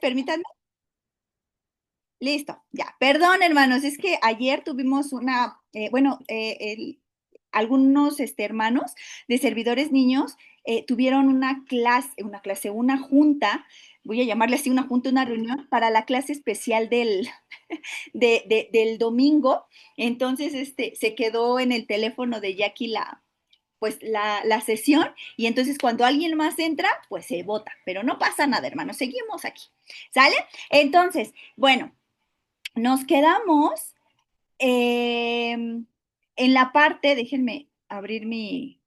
Permítanme. Listo, ya. Perdón, hermanos, es que ayer tuvimos algunos hermanos de servidores niños tuvieron una junta, voy a llamarle así una junta, una reunión para la clase especial del domingo. Entonces, se quedó en el teléfono de Jackie la sesión y entonces cuando alguien más entra, pues se vota, pero no pasa nada, hermanos, seguimos aquí, ¿sale? Entonces, bueno, nos quedamos en la parte, déjenme abrir mi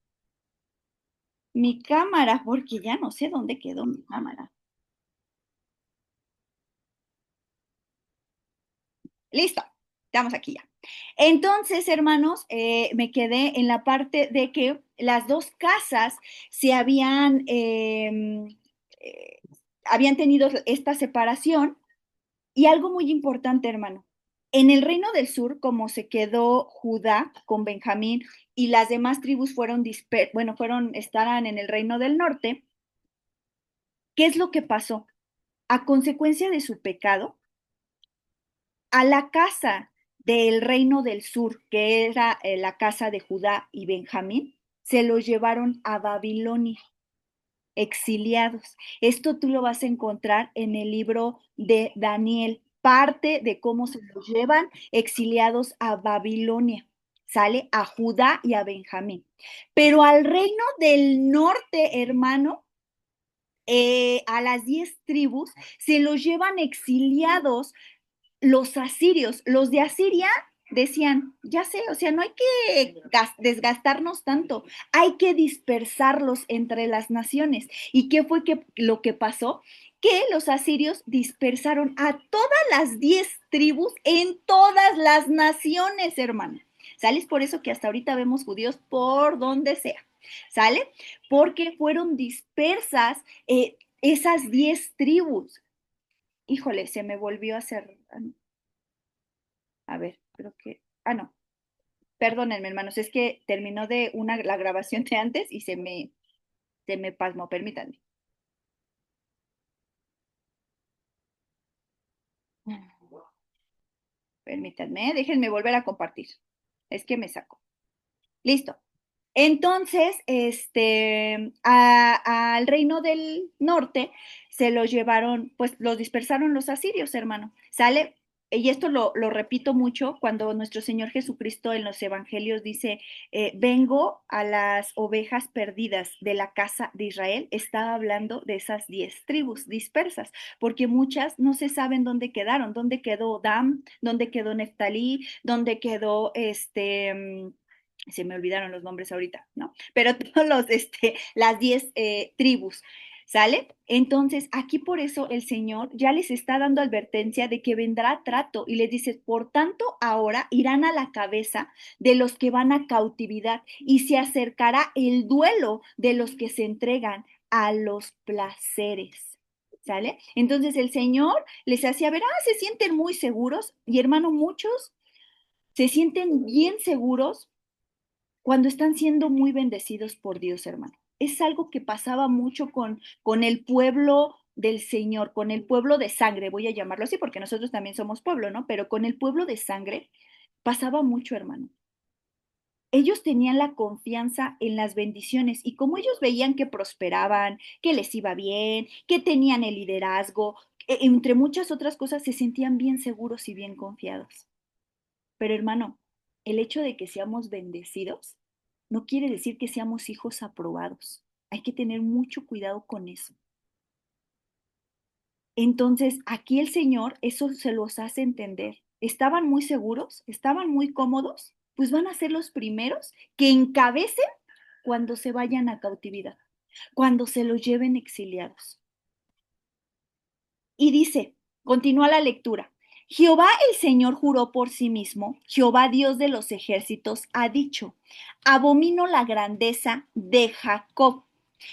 cámara porque ya no sé dónde quedó mi cámara. Listo, estamos aquí ya. Entonces, hermanos, me quedé en la parte de que las dos casas se eh, habían tenido esta separación y algo muy importante, hermano. En el reino del sur, como se quedó Judá con Benjamín y las demás tribus estarán en el reino del norte, ¿qué es lo que pasó? A consecuencia de su pecado, a la casa del reino del sur, que era la casa de Judá y Benjamín, se los llevaron a Babilonia, exiliados. Esto tú lo vas a encontrar en el libro de Daniel, parte de cómo se los llevan exiliados a Babilonia. Sale a Judá y a Benjamín. Pero al reino del norte, hermano, a las 10 tribus, se los llevan exiliados los asirios. Los de Asiria decían, ya sé, o sea, no hay que desgastarnos tanto, hay que dispersarlos entre las naciones. ¿Y qué fue lo que pasó? Que los asirios dispersaron a todas las 10 tribus en todas las naciones, hermano. ¿Sales? Por eso que hasta ahorita vemos judíos por donde sea. ¿Sale? Porque fueron dispersas esas 10 tribus. Híjole, se me volvió a hacer. A ver, creo que. Ah, no. Perdónenme, hermanos, es que terminó la grabación de antes y se me pasmó, permítanme. Permítanme, déjenme volver a compartir. Es que me sacó. Listo. Entonces, al reino del norte se los llevaron, pues los dispersaron los asirios, hermano. ¿Sale? Y esto lo repito mucho cuando nuestro Señor Jesucristo en los evangelios dice, vengo a las ovejas perdidas de la casa de Israel, estaba hablando de esas 10 tribus dispersas, porque muchas no se saben dónde quedaron, dónde quedó Dan, dónde quedó Neftalí, dónde quedó se me olvidaron los nombres ahorita, ¿no? Pero todos las 10 tribus, ¿sale? Entonces, aquí por eso el Señor ya les está dando advertencia de que vendrá trato y les dice, por tanto, ahora irán a la cabeza de los que van a cautividad y se acercará el duelo de los que se entregan a los placeres. ¿Sale? Entonces el Señor les hacía ver, se sienten muy seguros y hermano, muchos se sienten bien seguros cuando están siendo muy bendecidos por Dios, hermano. Es algo que pasaba mucho con el pueblo del Señor, con el pueblo de sangre, voy a llamarlo así porque nosotros también somos pueblo, ¿no? Pero con el pueblo de sangre pasaba mucho, hermano. Ellos tenían la confianza en las bendiciones y como ellos veían que prosperaban, que les iba bien, que tenían el liderazgo, entre muchas otras cosas, se sentían bien seguros y bien confiados. Pero hermano, el hecho de que seamos bendecidos no quiere decir que seamos hijos aprobados. Hay que tener mucho cuidado con eso. Entonces, aquí el Señor eso se los hace entender. Estaban muy seguros, estaban muy cómodos, pues van a ser los primeros que encabecen cuando se vayan a cautividad, cuando se los lleven exiliados. Y dice, continúa la lectura. Jehová el Señor juró por sí mismo, Jehová Dios de los ejércitos ha dicho, abomino la grandeza de Jacob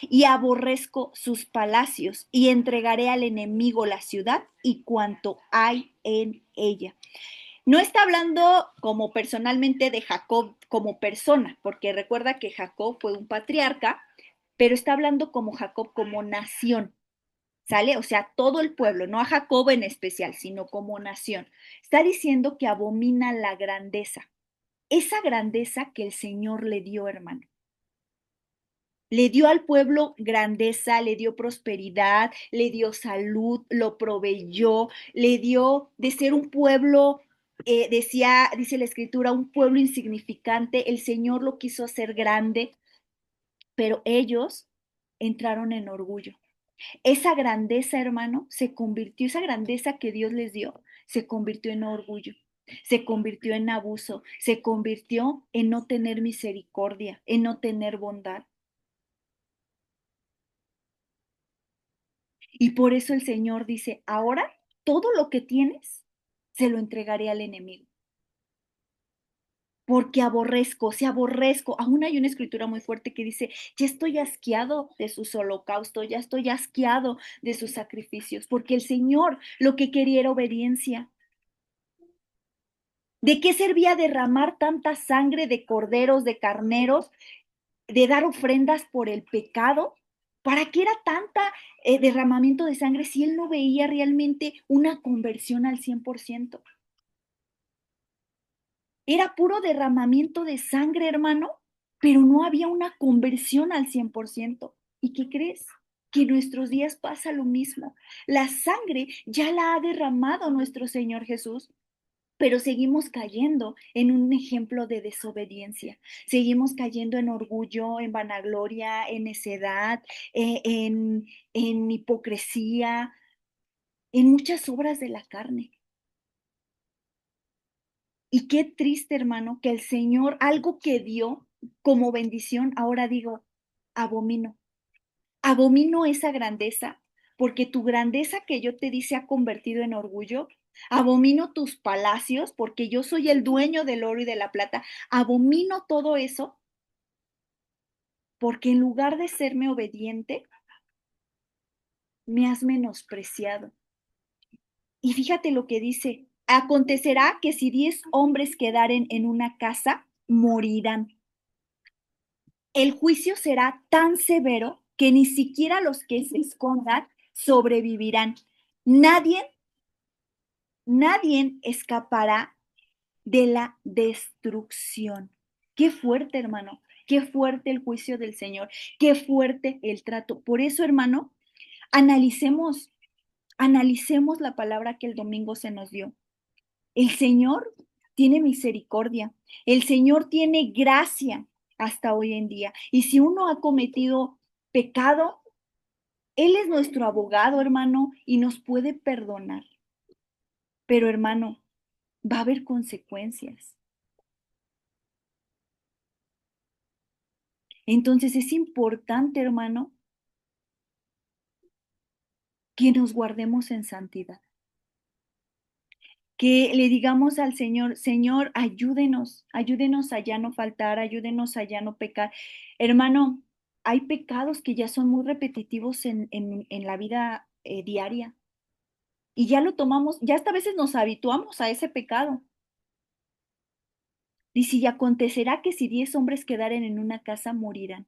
y aborrezco sus palacios y entregaré al enemigo la ciudad y cuanto hay en ella. No está hablando como personalmente de Jacob como persona, porque recuerda que Jacob fue un patriarca, pero está hablando como Jacob como nación. ¿sale? O sea, todo el pueblo, no a Jacob en especial, sino como nación. Está diciendo que abomina la grandeza, esa grandeza que el Señor le dio, hermano. Le dio al pueblo grandeza, le dio prosperidad, le dio salud, lo proveyó, le dio de ser un pueblo, dice la escritura, un pueblo insignificante. El Señor lo quiso hacer grande, pero ellos entraron en orgullo. Esa grandeza, hermano, esa grandeza que Dios les dio, se convirtió en orgullo, se convirtió en abuso, se convirtió en no tener misericordia, en no tener bondad. Y por eso el Señor dice, ahora todo lo que tienes, se lo entregaré al enemigo. Porque aborrezco, si aborrezco, aún hay una escritura muy fuerte que dice, ya estoy asqueado de sus holocaustos, ya estoy asqueado de sus sacrificios, porque el Señor lo que quería era obediencia. ¿De qué servía derramar tanta sangre de corderos, de carneros, de dar ofrendas por el pecado? ¿Para qué era tanta derramamiento de sangre si él no veía realmente una conversión al 100%? Era puro derramamiento de sangre, hermano, pero no había una conversión al 100%. ¿Y qué crees? Que en nuestros días pasa lo mismo. La sangre ya la ha derramado nuestro Señor Jesús, pero seguimos cayendo en un ejemplo de desobediencia. Seguimos cayendo en orgullo, en vanagloria, en necedad, en hipocresía, en muchas obras de la carne. Y qué triste, hermano, que el Señor, algo que dio como bendición, ahora digo, abomino. Abomino esa grandeza, porque tu grandeza que yo te di se ha convertido en orgullo. Abomino tus palacios, porque yo soy el dueño del oro y de la plata. Abomino todo eso, porque en lugar de serme obediente, me has menospreciado. Y fíjate lo que dice, acontecerá que si 10 hombres quedaren en una casa, morirán. El juicio será tan severo que ni siquiera los que se escondan sobrevivirán. Nadie, nadie escapará de la destrucción. Qué fuerte, hermano. Qué fuerte el juicio del Señor. Qué fuerte el trato. Por eso, hermano, analicemos, analicemos la palabra que el domingo se nos dio. El Señor tiene misericordia. El Señor tiene gracia hasta hoy en día. Y si uno ha cometido pecado, Él es nuestro abogado, hermano, y nos puede perdonar. Pero, hermano, va a haber consecuencias. Entonces es importante, hermano, que nos guardemos en santidad. Que le digamos al Señor, Señor, ayúdenos, ayúdenos a ya no faltar, ayúdenos a ya no pecar. Hermano, hay pecados que ya son muy repetitivos en la vida diaria y ya lo tomamos, ya hasta a veces nos habituamos a ese pecado. Dice, y acontecerá que si 10 hombres quedaren en una casa, morirán.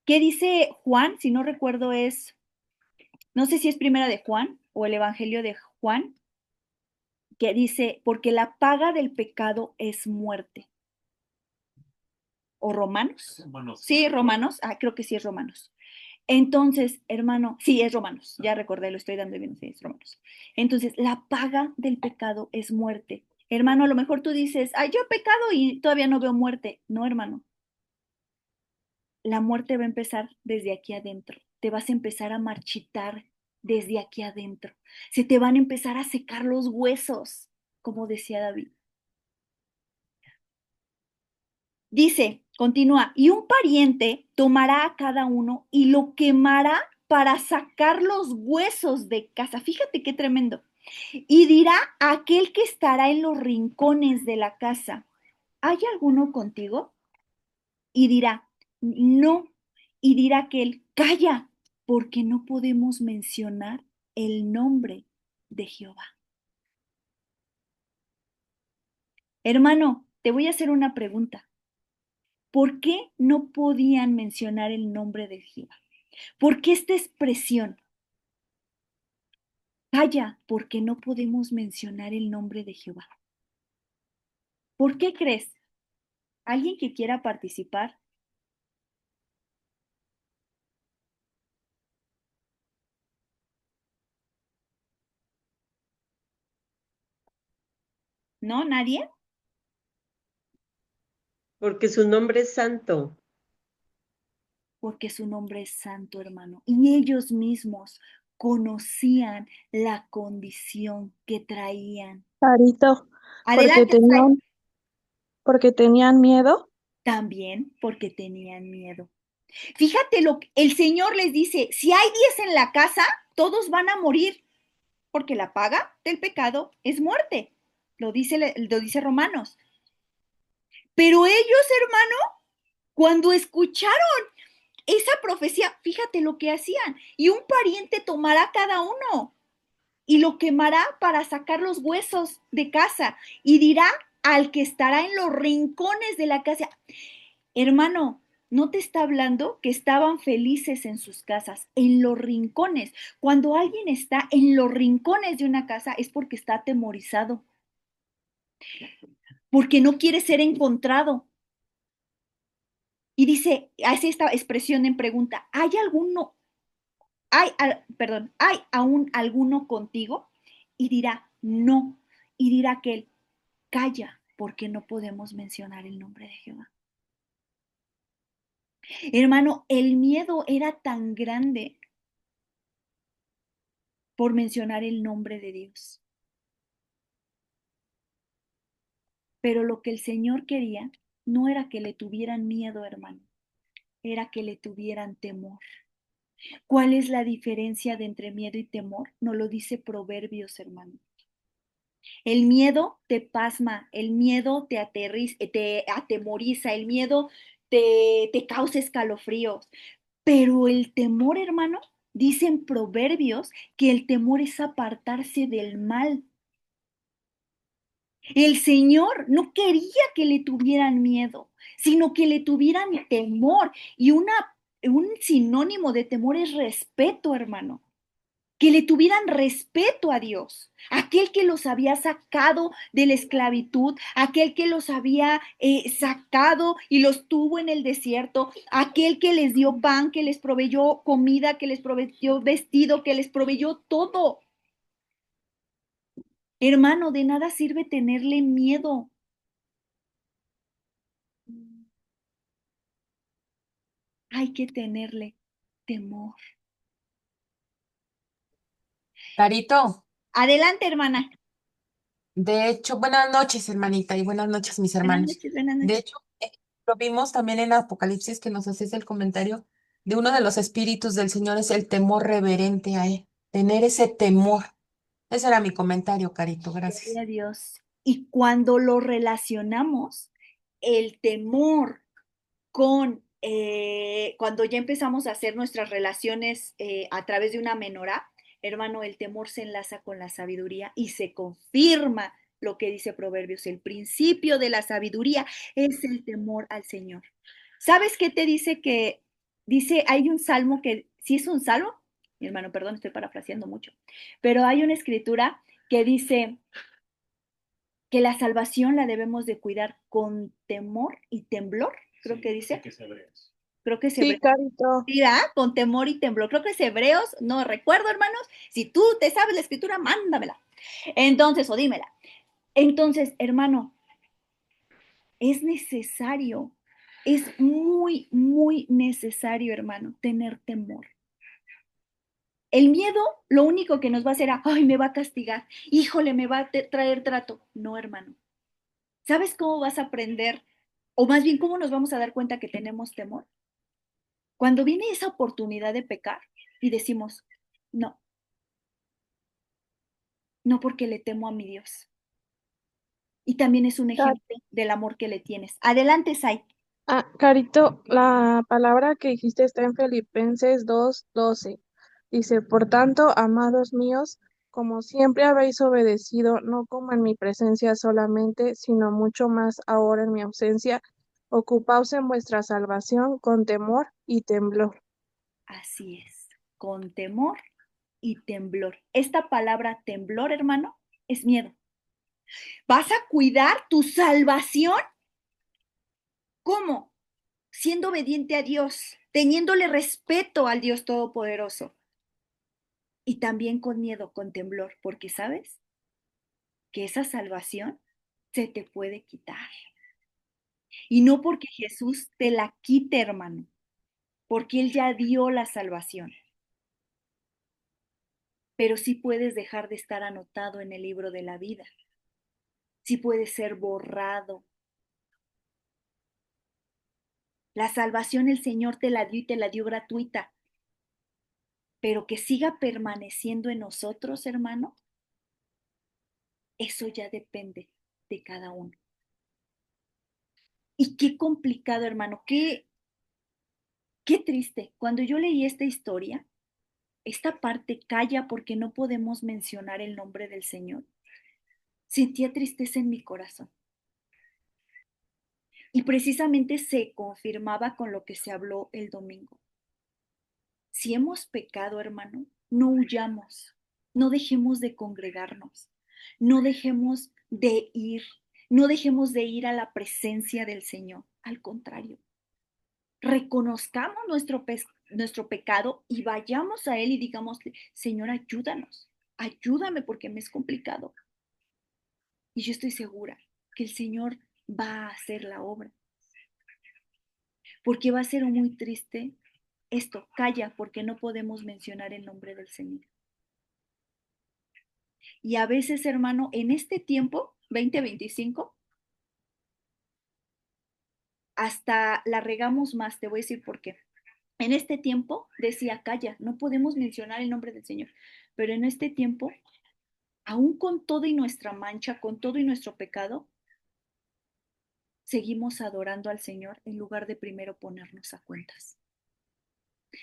¿Qué dice Juan? Si no recuerdo no sé si es primera de Juan o el Evangelio de Juan, que dice, porque la paga del pecado es muerte. ¿O Romanos? Romanos. Sí, Romanos. Ah, creo que sí es Romanos. Entonces, hermano, sí, es Romanos. Ya recordé, lo estoy dando bien, sí, es Romanos. Entonces, la paga del pecado es muerte. Hermano, a lo mejor tú dices, ay, yo he pecado y todavía no veo muerte. No, hermano. La muerte va a empezar desde aquí adentro. Te vas a empezar a marchitar desde aquí adentro. Se te van a empezar a secar los huesos, como decía David. Dice, continúa, y un pariente tomará a cada uno y lo quemará para sacar los huesos de casa. Fíjate qué tremendo. Y dirá a aquel que estará en los rincones de la casa, ¿hay alguno contigo? Y dirá, no. Y dirá aquel, calla, porque no podemos mencionar el nombre de Jehová. Hermano, te voy a hacer una pregunta. ¿Por qué no podían mencionar el nombre de Jehová? ¿Por qué esta expresión? calla, porque no podemos mencionar el nombre de Jehová. ¿Por qué crees? ¿Alguien que quiera participar? ¿No? ¿Nadie? Porque su nombre es santo. Porque su nombre es santo, hermano. Y ellos mismos conocían la condición que traían. Carito, porque Adelante, Sai. tenían, porque tenían miedo. También porque tenían miedo. Fíjate el Señor les dice, si hay 10 en la casa, todos van a morir, porque la paga del pecado es muerte. Lo dice Romanos. Pero ellos, hermano, cuando escucharon esa profecía, fíjate lo que hacían. Y un pariente tomará cada uno y lo quemará para sacar los huesos de casa y dirá al que estará en los rincones de la casa, hermano, no te está hablando que estaban felices en sus casas, en los rincones. Cuando alguien está en los rincones de una casa es porque está atemorizado, porque no quiere ser encontrado. Y dice, hace esta expresión en pregunta, ¿hay alguno, ¿hay aún alguno contigo? Y dirá, no. Y dirá aquel, calla, porque no podemos mencionar el nombre de Jehová. Hermano, el miedo era tan grande por mencionar el nombre de Dios. Pero lo que el Señor quería no era que le tuvieran miedo, hermano, era que le tuvieran temor. ¿Cuál es la diferencia de entre miedo y temor? Nos lo dice Proverbios, hermano. El miedo te pasma, el miedo te atemoriza, el miedo te causa escalofríos. Pero el temor, hermano, dicen Proverbios que el temor es apartarse del mal. El Señor no quería que le tuvieran miedo, sino que le tuvieran temor. Y un sinónimo de temor es respeto, hermano. Que le tuvieran respeto a Dios, aquel que los había sacado de la esclavitud, aquel que los había sacado y los tuvo en el desierto, aquel que les dio pan, que les proveyó comida, que les proveyó vestido, que les proveyó todo. Hermano, de nada sirve tenerle miedo. Hay que tenerle temor. Carito, Adelante, hermana. de hecho, buenas noches, hermanita, y buenas noches, mis Buenas hermanos. noches, buenas De noches. hecho, lo vimos también en Apocalipsis que nos haces el comentario de uno de los espíritus del Señor es el temor reverente a Él, tener ese temor. Ese era mi comentario, Carito, Gloria gracias. a Dios. Y cuando lo relacionamos, el temor cuando ya empezamos a hacer nuestras relaciones a través de una menorá, hermano, el temor se enlaza con la sabiduría y se confirma lo que dice Proverbios. El principio de la sabiduría es el temor al Señor. ¿Sabes qué te dice que dice, hay un salmo que, si es un salmo, mi hermano, perdón, estoy parafraseando mucho, pero hay una escritura que dice que la salvación la debemos de cuidar con temor y temblor, creo que dice. Creo que es Sí, Hebreos. Carito. Sí, ¿verdad? Con temor y temblor. Creo que es Hebreos, no recuerdo, hermanos. Si tú te sabes la escritura, mándamela. Entonces, o dímela. Entonces, hermano, es necesario, es muy, muy necesario, hermano, tener temor. El miedo lo único que nos va a hacer, ay, me va a castigar, híjole, me va a traer trato. No, hermano. ¿Sabes cómo vas a aprender? O más bien, ¿cómo nos vamos a dar cuenta que tenemos temor? Cuando viene esa oportunidad de pecar y decimos, no, no porque le temo a mi Dios. Y también es un Car- ejemplo del amor que le tienes. Adelante, Sai. Carito, la palabra que dijiste está en Filipenses 2:12. Dice, por tanto, amados míos, como siempre habéis obedecido, no como en mi presencia solamente, sino mucho más ahora en mi ausencia, ocupaos en vuestra salvación con temor y temblor. Así es, con temor y temblor. Esta palabra temblor, hermano, es miedo. ¿Vas a cuidar tu salvación? ¿Cómo? Siendo obediente a Dios, teniéndole respeto al Dios Todopoderoso. Y también con miedo, con temblor, porque sabes que esa salvación se te puede quitar. Y no porque Jesús te la quite, hermano, porque Él ya dio la salvación. Pero sí puedes dejar de estar anotado en el libro de la vida. Sí puedes ser borrado. La salvación el Señor te la dio y te la dio gratuita. Pero que siga permaneciendo en nosotros, hermano, eso ya depende de cada uno. Y qué complicado, hermano, qué triste. Cuando yo leí esta historia, esta parte calla porque no podemos mencionar el nombre del Señor. Sentía tristeza en mi corazón. Y precisamente se confirmaba con lo que se habló el domingo. Si hemos pecado, hermano, no huyamos, no dejemos de congregarnos, no dejemos de ir, no dejemos de ir a la presencia del Señor. Al contrario, reconozcamos nuestro pecado y vayamos a Él y digamos, Señor, ayúdanos, ayúdame porque me es complicado. Y yo estoy segura que el Señor va a hacer la obra. Porque va a ser muy triste esto, calla, porque no podemos mencionar el nombre del Señor. Y a veces, hermano, en este tiempo, 2025, hasta la regamos más, te voy a decir por qué. En este tiempo decía, calla, no podemos mencionar el nombre del Señor, pero en este tiempo, aún con todo y nuestra mancha, con todo y nuestro pecado, seguimos adorando al Señor en lugar de primero ponernos a cuentas.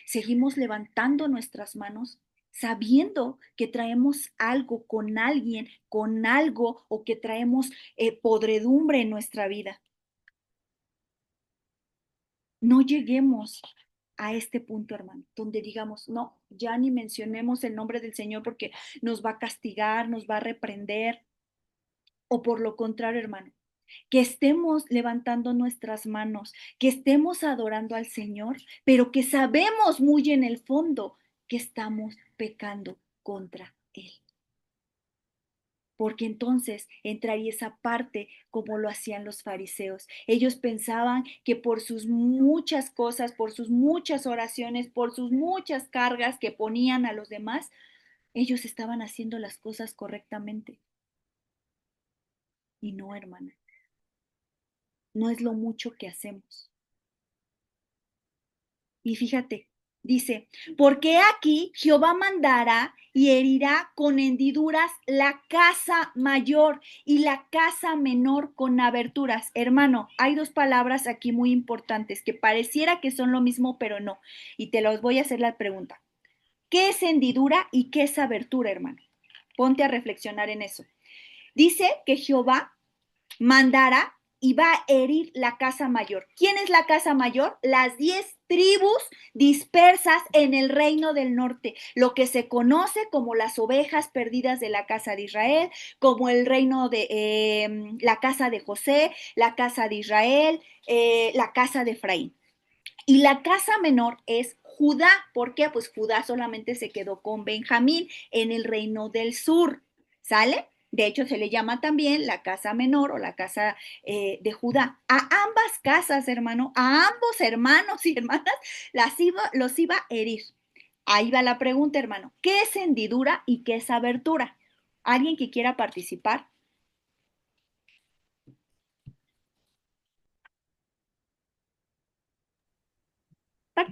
Seguimos levantando nuestras manos sabiendo que traemos algo con alguien, con algo o que traemos podredumbre en nuestra vida. No lleguemos a este punto, hermano, donde digamos, no, ya ni mencionemos el nombre del Señor porque nos va a castigar, nos va a reprender. O por lo contrario, hermano, que estemos levantando nuestras manos, que estemos adorando al Señor, pero que sabemos muy en el fondo que estamos pecando contra Él. Porque entonces entraría esa parte como lo hacían los fariseos. Ellos pensaban que por sus muchas cosas, por sus muchas oraciones, por sus muchas cargas que ponían a los demás, ellos estaban haciendo las cosas correctamente. Y no, hermana, no es lo mucho que hacemos. Y fíjate, dice, porque aquí Jehová mandará y herirá con hendiduras la casa mayor y la casa menor con aberturas. Hermano, hay dos palabras aquí muy importantes que pareciera que son lo mismo, pero no. Y te los voy a hacer la pregunta. ¿Qué es hendidura y qué es abertura, hermano? Ponte a reflexionar en eso. Dice que Jehová mandará y va a herir la casa mayor. ¿Quién es la casa mayor? Las 10 tribus dispersas en el reino del norte, lo que se conoce como las ovejas perdidas de la casa de Israel, como el reino de la casa de José, la casa de Israel, la casa de Efraín. Y la casa menor es Judá. ¿Por qué? Pues Judá solamente se quedó con Benjamín en el reino del sur. ¿Sale? De hecho, se le llama también la casa menor o la casa de Judá. A ambas casas, hermano, a ambos hermanos y hermanas, los iba a herir. Ahí va la pregunta, hermano. ¿Qué es hendidura y qué es abertura? ¿Alguien que quiera participar?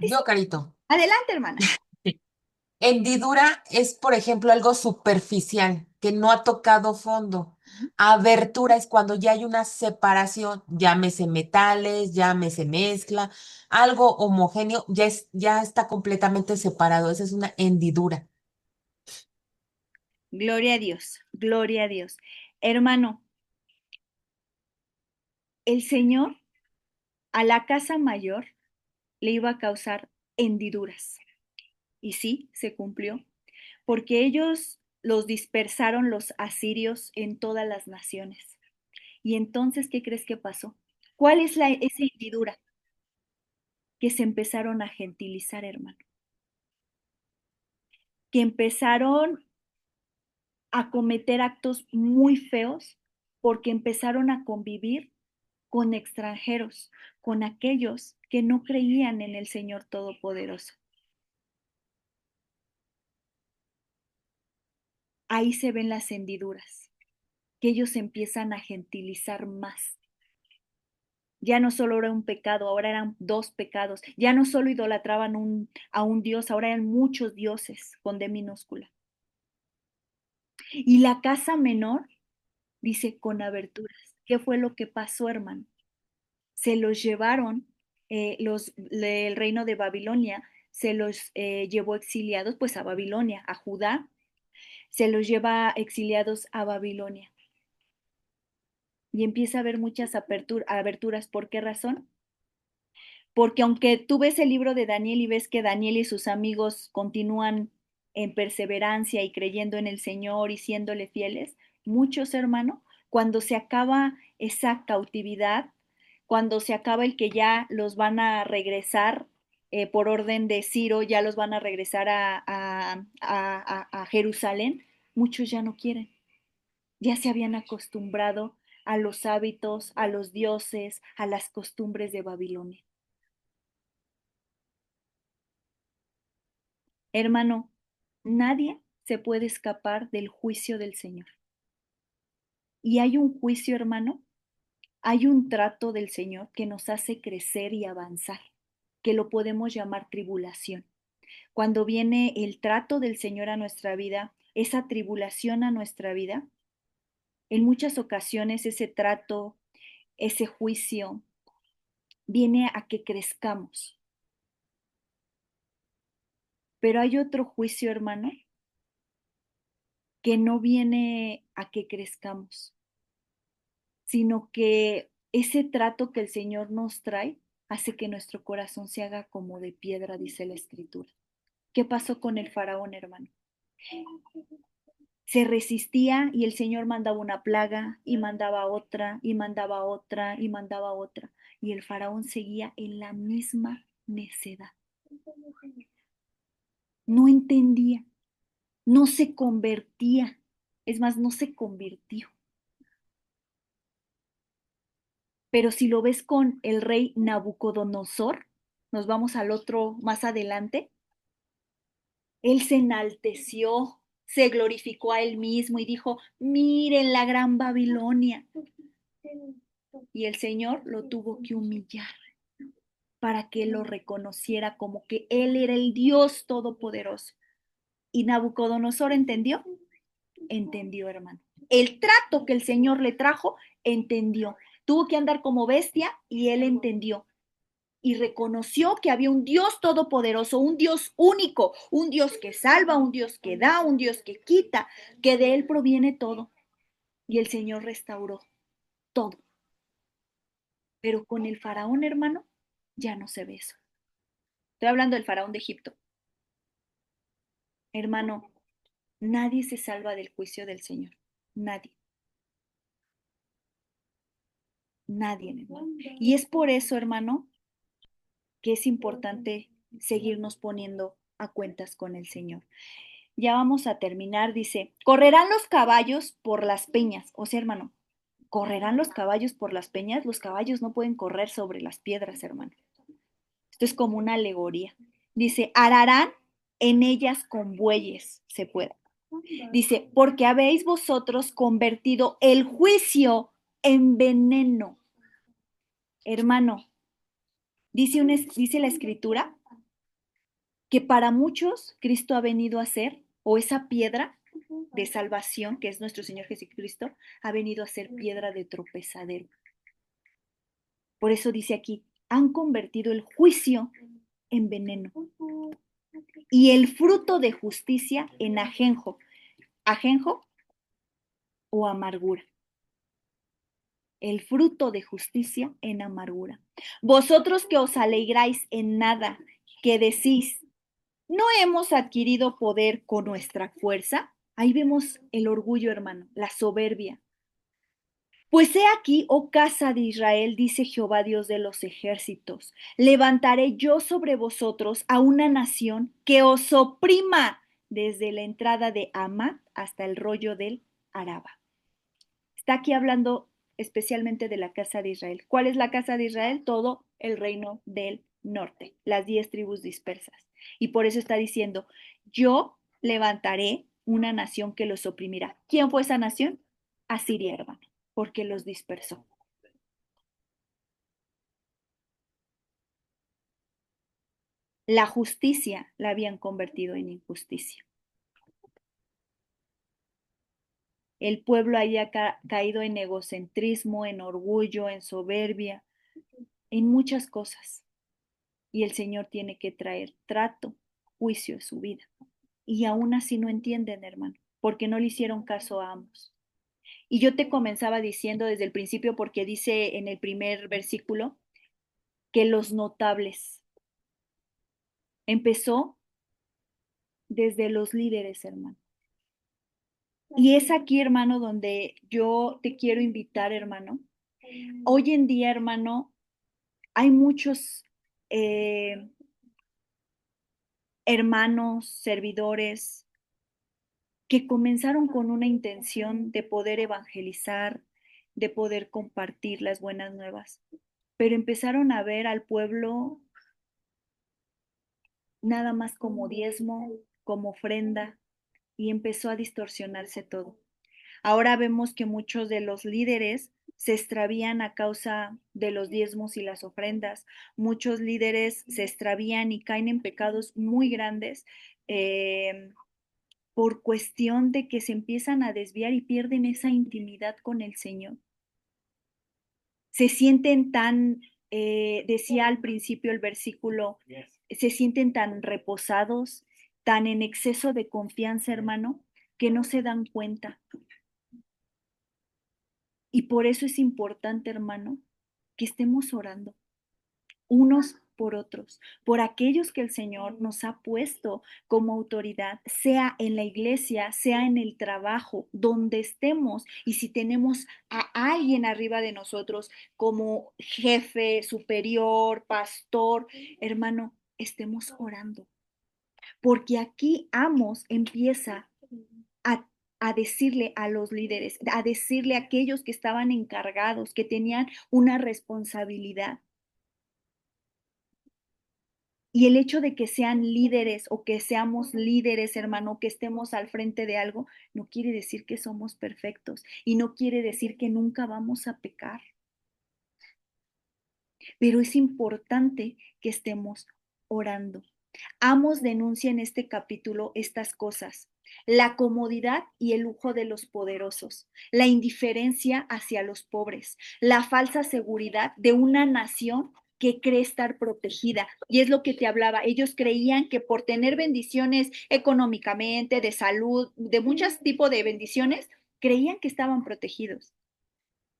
Yo, Carito. Adelante, hermana. Hendidura es, por ejemplo, algo superficial, que no ha tocado fondo. Abertura es cuando ya hay una separación, llámese metales, llámese mezcla, algo homogéneo, ya está completamente separado. Esa es una hendidura. Gloria a Dios, gloria a Dios. Hermano, el Señor a la casa mayor le iba a causar hendiduras. Y sí, se cumplió. porque ellos los dispersaron los asirios en todas las naciones. Y entonces, ¿qué crees que pasó? ¿Cuál es esa hendidura? Que se empezaron a gentilizar, hermano. Que empezaron a cometer actos muy feos porque empezaron a convivir con extranjeros, con aquellos que no creían en el Señor Todopoderoso. Ahí se ven las hendiduras, que ellos empiezan a gentilizar más. Ya no solo era un pecado, ahora eran dos pecados. Ya no solo idolatraban a un dios, ahora eran muchos dioses con D minúscula. Y la casa menor dice con aberturas. ¿Qué fue lo que pasó, hermano? Se los llevaron, el reino de Babilonia se los llevó exiliados pues a Babilonia, a Judá, se los lleva exiliados a Babilonia. Y empieza a haber muchas aberturas. ¿Por qué razón? Porque aunque tú ves el libro de Daniel y ves que Daniel y sus amigos continúan en perseverancia y creyendo en el Señor y siéndole fieles, muchos, hermano, cuando se acaba esa cautividad, cuando se acaba el que ya los van a regresar por orden de Ciro, ya los van a regresar a Jerusalén, muchos ya no quieren, ya se habían acostumbrado a los hábitos, a los dioses, a las costumbres de Babilonia. Hermano, nadie se puede escapar del juicio del Señor. Y hay un juicio, hermano, hay un trato del Señor que nos hace crecer y avanzar, que lo podemos llamar tribulación. Cuando viene el trato del Señor a nuestra vida, esa tribulación a nuestra vida, en muchas ocasiones ese trato, ese juicio, viene a que crezcamos. Pero hay otro juicio, hermano, que no viene a que crezcamos, sino que ese trato que el Señor nos trae hace que nuestro corazón se haga como de piedra, dice la Escritura. ¿Qué pasó con el faraón, hermano? Se resistía y el Señor mandaba una plaga y mandaba otra y mandaba otra y mandaba otra. Y el faraón seguía en la misma necedad. No entendía, no se convertía. Es más, no se convirtió. Pero si lo ves con el rey Nabucodonosor, nos vamos al otro más adelante, él se enalteció, se glorificó a él mismo y dijo, miren la gran Babilonia. Y el Señor lo tuvo que humillar para que lo reconociera como que él era el Dios todopoderoso. ¿Y Nabucodonosor entendió? Entendió, hermano. El trato que el Señor le trajo, entendió. Tuvo que andar como bestia y él entendió. Y reconoció que había un Dios todopoderoso, un Dios único, un Dios que salva, un Dios que da, un Dios que quita, que de él proviene todo. Y el Señor restauró todo. Pero con el faraón, hermano, ya no se ve eso. Estoy hablando del faraón de Egipto. Hermano, nadie se salva del juicio del Señor. Nadie. Nadie, hermano. Y es por eso, hermano, que es importante seguirnos poniendo a cuentas con el Señor. Ya vamos a terminar, dice, correrán los caballos por las peñas. O sea, hermano, ¿correrán los caballos por las peñas? Los caballos no pueden correr sobre las piedras, hermano. Esto es como una alegoría. Dice, ararán en ellas con bueyes, se puede. Dice, porque habéis vosotros convertido el juicio en veneno. Hermano, dice la escritura que para muchos Cristo ha venido a ser, o esa piedra de salvación, que es nuestro Señor Jesucristo, ha venido a ser piedra de tropezadero. Por eso dice aquí, han convertido el juicio en veneno y el fruto de justicia en ajenjo. Ajenjo o amargura. El fruto de justicia en amargura. Vosotros que os alegráis en nada, que decís, ¿No hemos adquirido poder con nuestra fuerza? Ahí vemos el orgullo, hermano, la soberbia. Pues he aquí, oh casa de Israel, dice Jehová Dios de los ejércitos, levantaré yo sobre vosotros a una nación que os oprima desde la entrada de Hamat hasta el rollo del Araba. Está aquí hablando especialmente de la casa de Israel. ¿Cuál es la casa de Israel? Todo el reino del norte, las 10 tribus dispersas. Y por eso está diciendo, yo levantaré una nación que los oprimirá. ¿Quién fue esa nación? Asiria, hermano, porque los dispersó. La justicia la habían convertido en injusticia. El pueblo había caído en egocentrismo, en orgullo, en soberbia, en muchas cosas. Y el Señor tiene que traer trato, juicio a su vida. Y aún así no entienden, hermano, porque no le hicieron caso a ambos. Y yo te comenzaba diciendo desde el principio, porque dice en el primer versículo, que los notables empezó desde los líderes, hermano. Y es aquí, hermano, donde yo te quiero invitar, hermano. Hoy en día, hermano, hay muchos hermanos, servidores, que comenzaron con una intención de poder evangelizar, de poder compartir las buenas nuevas, pero empezaron a ver al pueblo nada más como diezmo, como ofrenda, y empezó a distorsionarse todo. Ahora vemos que muchos de los líderes se extravían a causa de los diezmos y las ofrendas. Muchos líderes se extravían y caen en pecados muy grandes por cuestión de que se empiezan a desviar y pierden esa intimidad con el Señor. Se sienten tan, decía al principio el versículo, se sienten tan reposados, tan en exceso de confianza, hermano, que no se dan cuenta. Y por eso es importante, hermano, que estemos orando unos por otros, por aquellos que el Señor nos ha puesto como autoridad, sea en la iglesia, sea en el trabajo, donde estemos, y si tenemos a alguien arriba de nosotros como jefe, superior, pastor, hermano, estemos orando, porque aquí Amos empieza a decirle a los líderes, a decirle a aquellos que estaban encargados, que tenían una responsabilidad. Y el hecho de que sean líderes o que seamos líderes, hermano, que estemos al frente de algo, no quiere decir que somos perfectos y no quiere decir que nunca vamos a pecar. Pero es importante que estemos orando. Amos denuncia en este capítulo estas cosas: la comodidad y el lujo de los poderosos, la indiferencia hacia los pobres, la falsa seguridad de una nación que cree estar protegida. Y es lo que te hablaba, ellos creían que por tener bendiciones económicamente, de salud, de muchos tipos de bendiciones, creían que estaban protegidos.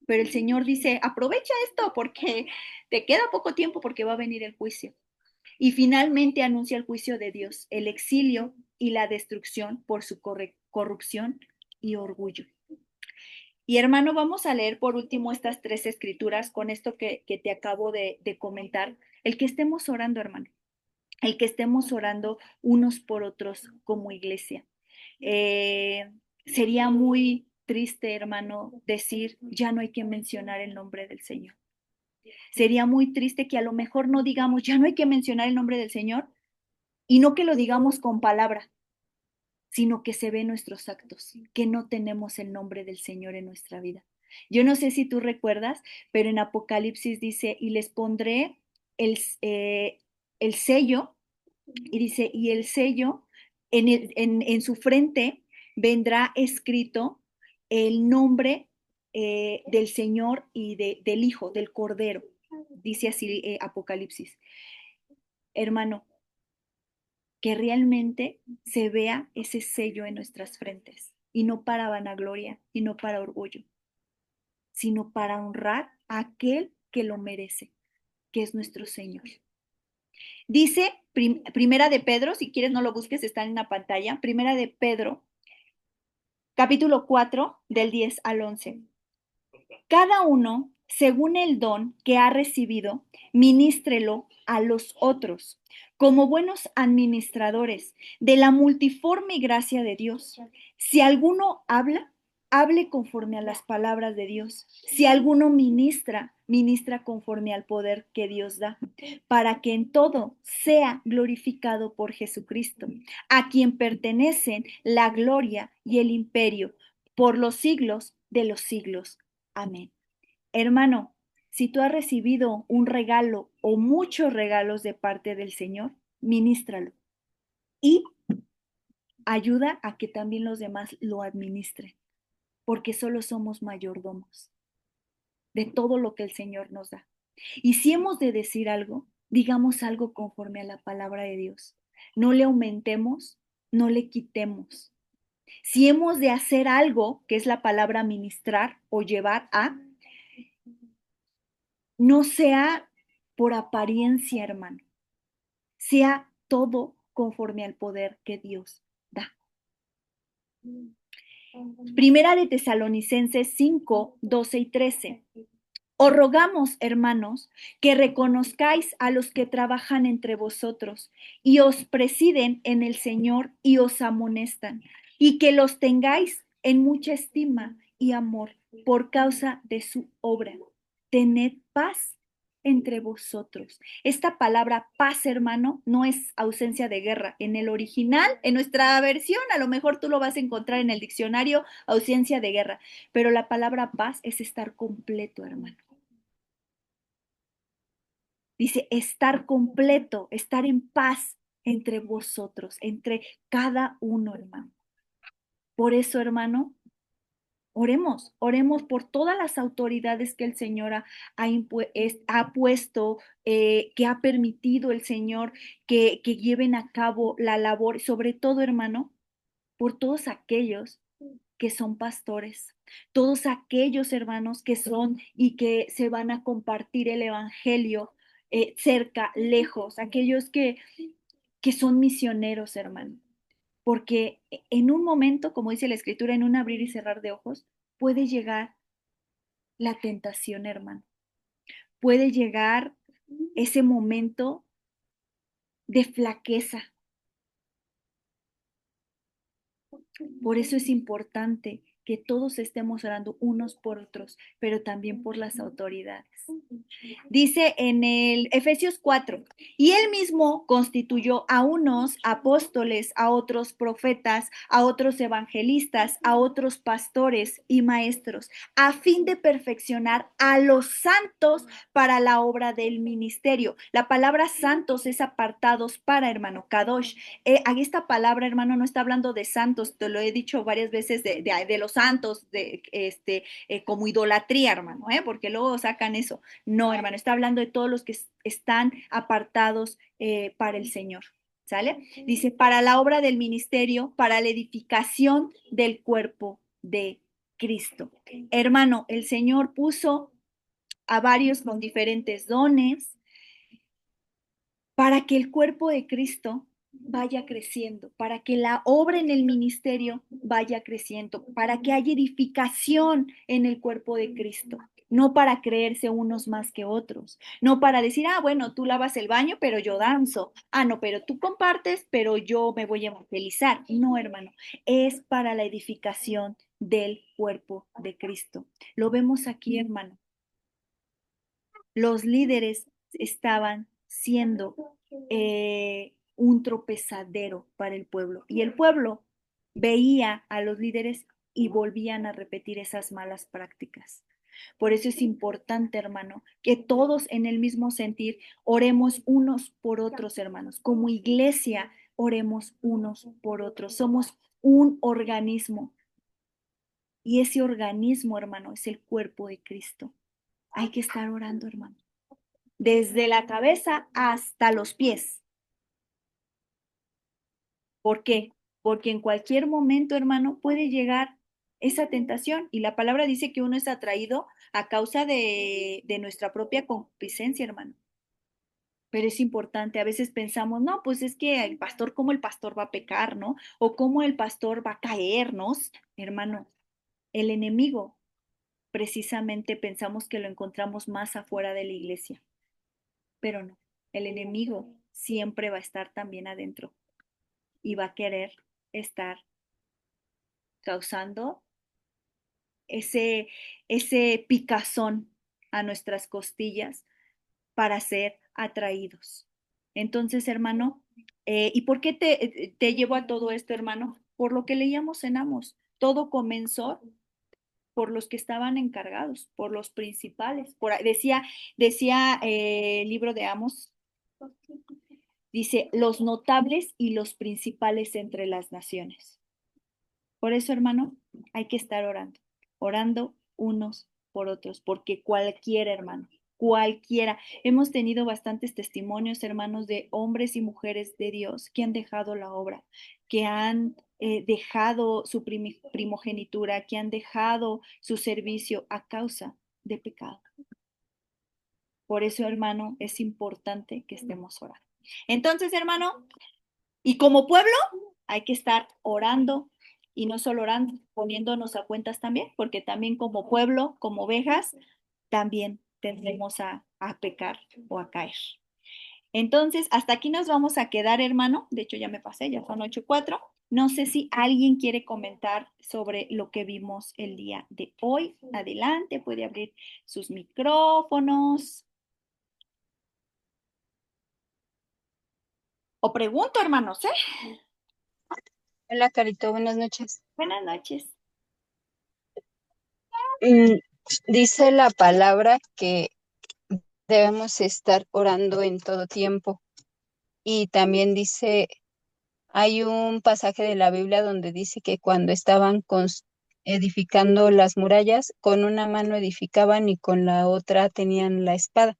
Pero el Señor dice, aprovecha esto porque te queda poco tiempo, porque va a venir el juicio. Y finalmente anuncia el juicio de Dios, el exilio y la destrucción por su corrupción y orgullo. Y hermano, vamos a leer por último estas 3 escrituras con esto que te acabo de comentar. El que estemos orando, hermano, el que estemos orando unos por otros como iglesia. Sería muy triste, hermano, decir, ya no hay que mencionar el nombre del Señor. Sería muy triste que a lo mejor no digamos, ya no hay que mencionar el nombre del Señor, y no que lo digamos con palabra, sino que se ve en nuestros actos, que no tenemos el nombre del Señor en nuestra vida. Yo no sé si tú recuerdas, pero en Apocalipsis dice, y les pondré el sello, y dice, y el sello en su frente vendrá escrito el nombre del Señor y del Hijo, del Cordero. Dice así Apocalipsis. Hermano, que realmente se vea ese sello en nuestras frentes, y no para vanagloria y no para orgullo, sino para honrar a aquel que lo merece, que es nuestro Señor. Dice Primera de Pedro, si quieres no lo busques, está en la pantalla. Primera de Pedro, capítulo 4, del 10 al 11. Cada uno, según el don que ha recibido, ministrelo a los otros, como buenos administradores de la multiforme gracia de Dios. Si alguno habla, hable conforme a las palabras de Dios. Si alguno ministra, ministra conforme al poder que Dios da, para que en todo sea glorificado por Jesucristo, a quien pertenecen la gloria y el imperio por los siglos de los siglos. Amén. Hermano, si tú has recibido un regalo o muchos regalos de parte del Señor, ministralo y ayuda a que también los demás lo administren, porque solo somos mayordomos de todo lo que el Señor nos da. Y si hemos de decir algo, digamos algo conforme a la palabra de Dios. No le aumentemos, no le quitemos. Si hemos de hacer algo, que es la palabra ministrar o llevar a, no sea por apariencia, hermano, sea todo conforme al poder que Dios da. Primera de Tesalonicenses 5, 12 y 13. Os rogamos, hermanos, que reconozcáis a los que trabajan entre vosotros y os presiden en el Señor y os amonestan, y que los tengáis en mucha estima y amor por causa de su obra. Tened paz entre vosotros. Esta palabra paz, hermano, no es ausencia de guerra. En el original, en nuestra versión, a lo mejor tú lo vas a encontrar en el diccionario, ausencia de guerra, pero la palabra paz es estar completo, hermano. Dice estar completo, estar en paz entre vosotros, entre cada uno, hermano. Por eso, hermano, oremos por todas las autoridades que el Señor ha puesto, que ha permitido el Señor que lleven a cabo la labor, sobre todo, hermano, por todos aquellos que son pastores, todos aquellos hermanos que son y que se van a compartir el evangelio cerca, lejos, aquellos que son misioneros, hermano, porque en un momento, como dice la escritura, en un abrir y cerrar de ojos, puede llegar la tentación, hermano, puede llegar ese momento de flaqueza. Por eso es importante que todos estemos orando unos por otros, pero también por las autoridades. Dice en el Efesios 4, y él mismo constituyó a unos apóstoles, a otros profetas, a otros evangelistas, a otros pastores y maestros, a fin de perfeccionar a los santos para la obra del ministerio. La palabra santos es apartados para, hermano, kadosh. Aquí esta palabra, hermano, no está hablando de santos, te lo he dicho varias veces, de los santos, como idolatría, hermano, porque luego sacan eso. No, hermano, está hablando de todos los que están apartados para el Señor. ¿Sale? Dice, para la obra del ministerio, para la edificación del cuerpo de Cristo. Hermano, el Señor puso a varios con diferentes dones para que el cuerpo de Cristo vaya creciendo, para que la obra en el ministerio vaya creciendo, para que haya edificación en el cuerpo de Cristo, no para creerse unos más que otros, no para decir, bueno, tú lavas el baño, pero yo danzo, no, pero tú compartes, pero yo me voy a evangelizar. No, hermano, es para la edificación del cuerpo de Cristo. Lo vemos aquí, hermano. Los líderes estaban siendo un tropezadero para el pueblo. Y el pueblo veía a los líderes y volvían a repetir esas malas prácticas. Por eso es importante, hermano, que todos en el mismo sentir oremos unos por otros, hermanos. Como iglesia, oremos unos por otros. Somos un organismo. Y ese organismo, hermano, es el cuerpo de Cristo. Hay que estar orando, hermano. Desde la cabeza hasta los pies. ¿Por qué? Porque en cualquier momento, hermano, puede llegar esa tentación. Y la palabra dice que uno es atraído a causa de nuestra propia concupiscencia, hermano. pero es importante. A veces pensamos, no, pues es que el pastor, ¿cómo el pastor va a pecar, no? O cómo el pastor va a caernos, hermano. El enemigo, precisamente pensamos que lo encontramos más afuera de la iglesia, pero no. El enemigo siempre va a estar también adentro y va a querer estar causando ese, ese picazón a nuestras costillas para ser atraídos. Entonces, hermano, ¿y por qué te llevo a todo esto, hermano? Por lo que leíamos en Amos. Todo comenzó por los que estaban encargados, por los principales. Decía el libro de Amos, dice, los notables y los principales entre las naciones. Por eso, hermano, hay que estar orando, orando unos por otros, porque cualquiera, hermano, cualquiera. Hemos tenido bastantes testimonios, hermanos, de hombres y mujeres de Dios que han dejado la obra, que han dejado su primogenitura, que han dejado su servicio a causa de pecado. Por eso, hermano, es importante que estemos orando. Entonces, hermano, y como pueblo, hay que estar orando y no solo orando, poniéndonos a cuentas también, porque también como pueblo, como ovejas, también tendremos a pecar o a caer. Entonces, hasta aquí nos vamos a quedar, hermano. De hecho, ya me pasé, ya son 8:04. No sé si alguien quiere comentar sobre lo que vimos el día de hoy. Adelante, puede abrir sus micrófonos. O pregunto, hermanos, ¿eh? Hola, Carito, buenas noches. Buenas noches. Mm, Dice la palabra que debemos estar orando en todo tiempo. Y también dice, hay un pasaje de la Biblia donde dice que cuando estaban edificando las murallas, con una mano edificaban y con la otra tenían la espada.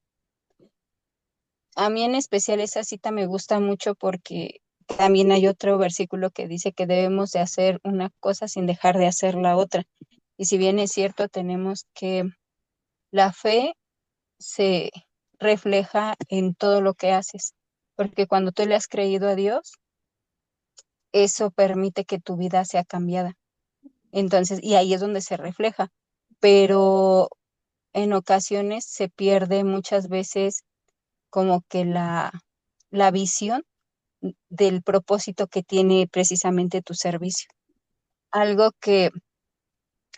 A mí en especial esa cita me gusta mucho porque también hay otro versículo que dice que debemos de hacer una cosa sin dejar de hacer la otra. Y si bien es cierto, tenemos que la fe se refleja en todo lo que haces, porque cuando tú le has creído a Dios, eso permite que tu vida sea cambiada. Entonces, y ahí es donde se refleja, pero en ocasiones se pierde muchas veces como que la visión del propósito que tiene precisamente tu servicio. Algo que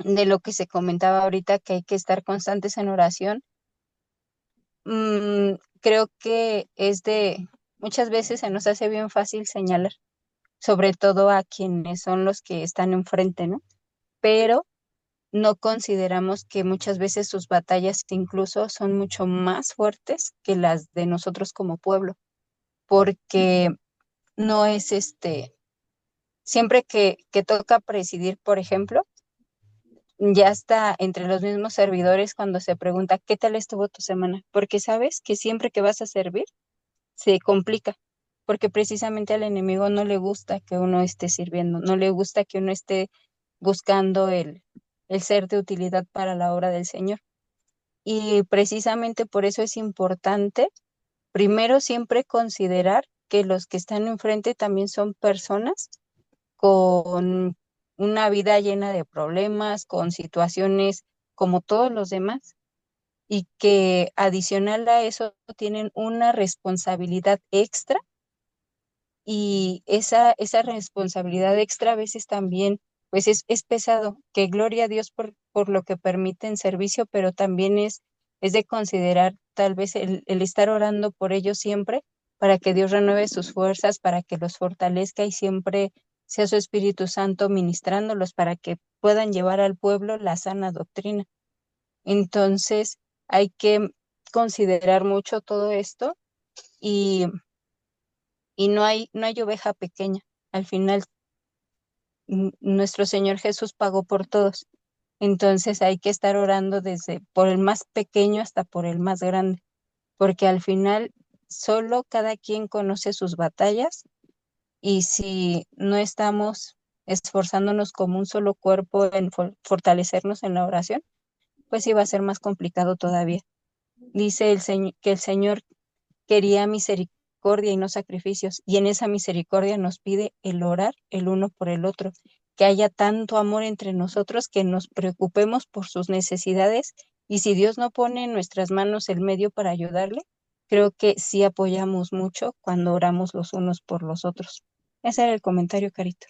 de lo que se comentaba ahorita, que hay que estar constantes en oración. Creo que muchas veces se nos hace bien fácil señalar, sobre todo a quienes son los que están enfrente, ¿no? Pero no consideramos que muchas veces sus batallas incluso son mucho más fuertes que las de nosotros como pueblo, porque no es siempre que toca presidir, por ejemplo, ya está entre los mismos servidores cuando se pregunta, ¿qué tal estuvo tu semana? Porque sabes que siempre que vas a servir, se complica, porque precisamente al enemigo no le gusta que uno esté sirviendo, no le gusta que uno esté buscando el ser de utilidad para la obra del Señor. Y precisamente por eso es importante, primero, siempre considerar que los que están enfrente también son personas con una vida llena de problemas, con situaciones como todos los demás, y que adicional a eso tienen una responsabilidad extra, y esa responsabilidad extra a veces también pues es pesado, que gloria a Dios por lo que permite en servicio, pero también es de considerar tal vez el estar orando por ellos siempre, para que Dios renueve sus fuerzas, para que los fortalezca y siempre sea su Espíritu Santo ministrándolos para que puedan llevar al pueblo la sana doctrina. Entonces hay que considerar mucho todo esto, y no hay oveja pequeña. Al final, nuestro Señor Jesús pagó por todos. Entonces hay que estar orando desde por el más pequeño hasta por el más grande, porque al final solo cada quien conoce sus batallas, y si no estamos esforzándonos como un solo cuerpo en fortalecernos en la oración, pues sí va a ser más complicado todavía. Dice el Señor que el Señor quería misericordia y no sacrificios. Y en esa misericordia nos pide el orar el uno por el otro, que haya tanto amor entre nosotros que nos preocupemos por sus necesidades. Y si Dios no pone en nuestras manos el medio para ayudarle, creo que sí apoyamos mucho cuando oramos los unos por los otros. Ese era el comentario, Carito.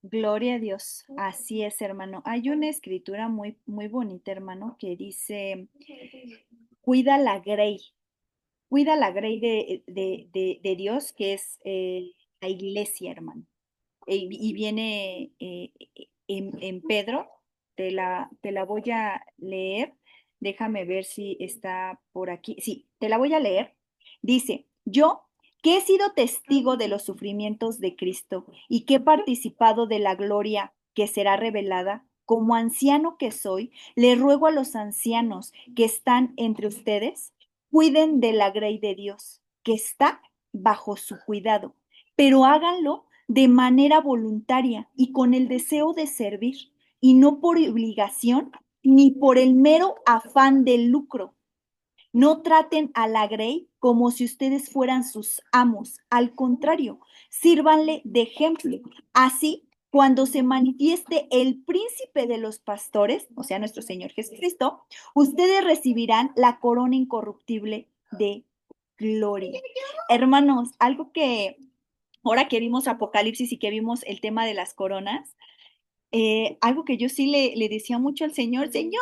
Gloria a Dios. Así es, hermano. Hay una escritura muy, muy bonita, hermano, que dice, cuida la grey, cuida la grey de Dios, que es la iglesia, hermano. Y viene en Pedro, te la voy a leer. Déjame ver si está por aquí. Sí, te la voy a leer. Dice, yo que he sido testigo de los sufrimientos de Cristo y que he participado de la gloria que será revelada, como anciano que soy, le ruego a los ancianos que están entre ustedes, cuiden de la grey de Dios, que está bajo su cuidado, pero háganlo de manera voluntaria y con el deseo de servir, y no por obligación ni por el mero afán de lucro. No traten a la grey como si ustedes fueran sus amos. Al contrario, sírvanle de ejemplo. Así, cuando se manifieste el príncipe de los pastores, o sea, nuestro Señor Jesucristo, ustedes recibirán la corona incorruptible de gloria. Hermanos, algo que ahora que vimos Apocalipsis y que vimos el tema de las coronas, algo que yo sí le decía mucho al Señor, Señor,